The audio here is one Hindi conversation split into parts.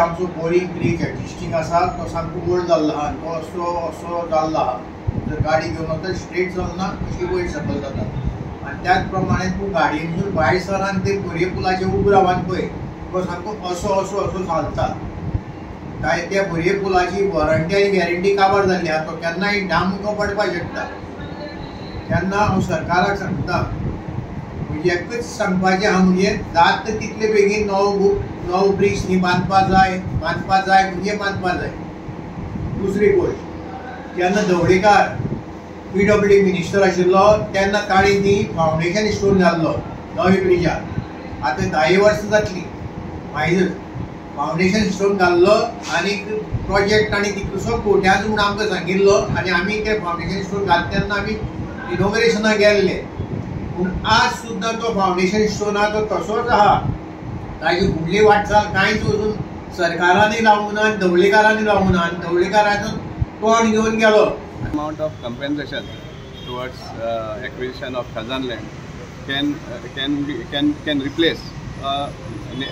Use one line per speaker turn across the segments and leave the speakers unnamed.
आमचो बोरींग ब्रिज एक्जिस्टिंग आसा तो सामको वयर जाल्लो आहा, तो असो जाल्लो आहा. जर गाडी घेवन वता स्ट्रेट चलना, अशी वयर सकयल जाता. आनी त्याच प्रमाणे तूं गाडयेनसून भायर सरान ते बोरये पुलाचेर उबो रावन पळय, तो सामको असो चालता. काय त्या बोरये पुलाची वॉरंटी आनी गॅरंटी काबार जाल्ली आहा. तो केन्नाय डामको पडपाक शकता. तेन्ना हांव सरकाराक सांगता, म्हणजे एकच सांगपाचें आहा, म्हणजे जाता तितले बेगीन नवो ब्रिज न्ही बांदपाक जाय म्हणजे बांदपाक जाय. दुसरी गोष्ट, जेन्ना ढवळीकार PWD मिनिस्टर आशिल्लो तेन्ना ताणें ती फावंडेशन स्टोन घाल्लो नवे ब्रिजार. आतां 10 वर्सां जातलीं मागीर फावंडेशन स्टोन घाल्लो आनी प्रोजेक्ट ताणें कितलोसो कोट्याच म्हूण आमकां सांगिल्लो आनी आमी ते फावंडेशन स्टोन घालता तेन्ना आमी इनॉग्रेशनाक गेल्ले. पूण आज सुद्दां तो फावंडेशन स्टोन आहा तो तसोच आहा. ताजी फुडली वाटचाल कांयच अजून सरकारांनी लावूंक ना, ढवळीकारांनी लावूंक ना. आनी ढवळीकाराचो तोंड घेवन गेलो.
Amount of compensation towards acquisition of Khazan land can replace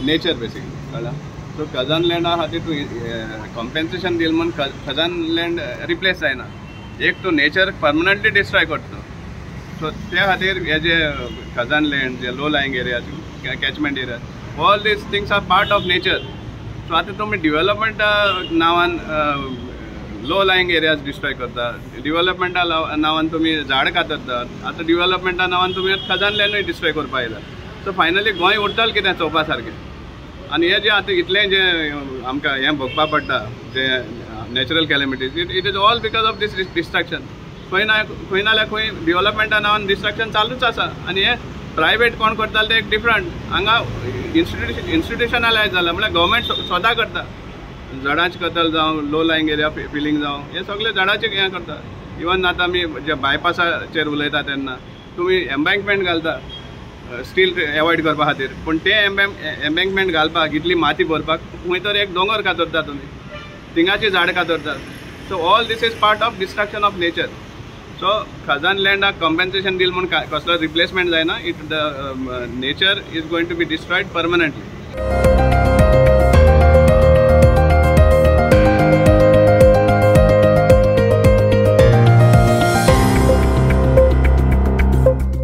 nature basically. So Khazan land खातीर तूं compensation दिल म्हण Khazan land replace जायना. एक तो nature permanently destroy करता. So त्या खातीर हे जे Khazan land, J low lying areas, catchment areas, all these things are part of nature. So आता तुम्ही development नावान लो लायंग एरियाज डिस्ट्रॉय करता, डेव्हलपमेंटा नावान तुम्ही झाड कातरतात. आता डेव्हलपमेंटा नावान तुम्ही खजान लँडूय डिस्ट्रॉय करपा येयला. सो फायनली गोंय उरतलें कितें चोवपा सारकें. आनी हे जे आतां इतलें जे आमकां हें भोगपा पडटा जे natural calamities, it is all because of these destruction. खंय नाल्यार खंय डेव्हलपमेंटा नावान डिस्ट्रक्शन चालूच आसा. आनी हे प्रायवेट कोण करताले ते एक डिफरंट. हांगा इन्स्टिट्युशनलायज जाला, म्हळ्यार गव्हर्मेंट स्वता करता. झाडांची कतल जावं, लो लायंग एरिया फिलिंग जावं, हे सगळे झाडांचे हें करता. इवन आतां आमी जे बायपासाचेर उलयता तेन्ना तुमी एम्बँकमेंट घालता स्टील एवॉयड करपा खातीर, पूण ते एम्बँकमेंट घालपाक इतली माती भरपाक खंय तर एक दोंगर कातरता तुमी, थिंगाची झाड कातरतात. So all these is part of destruction of nature. So खजान लँडाक कॉम्पेन्सेशन दिल म्हूण कसलो रिप्लेसमेंट जायना. It the nature is going to be destroyed permanently.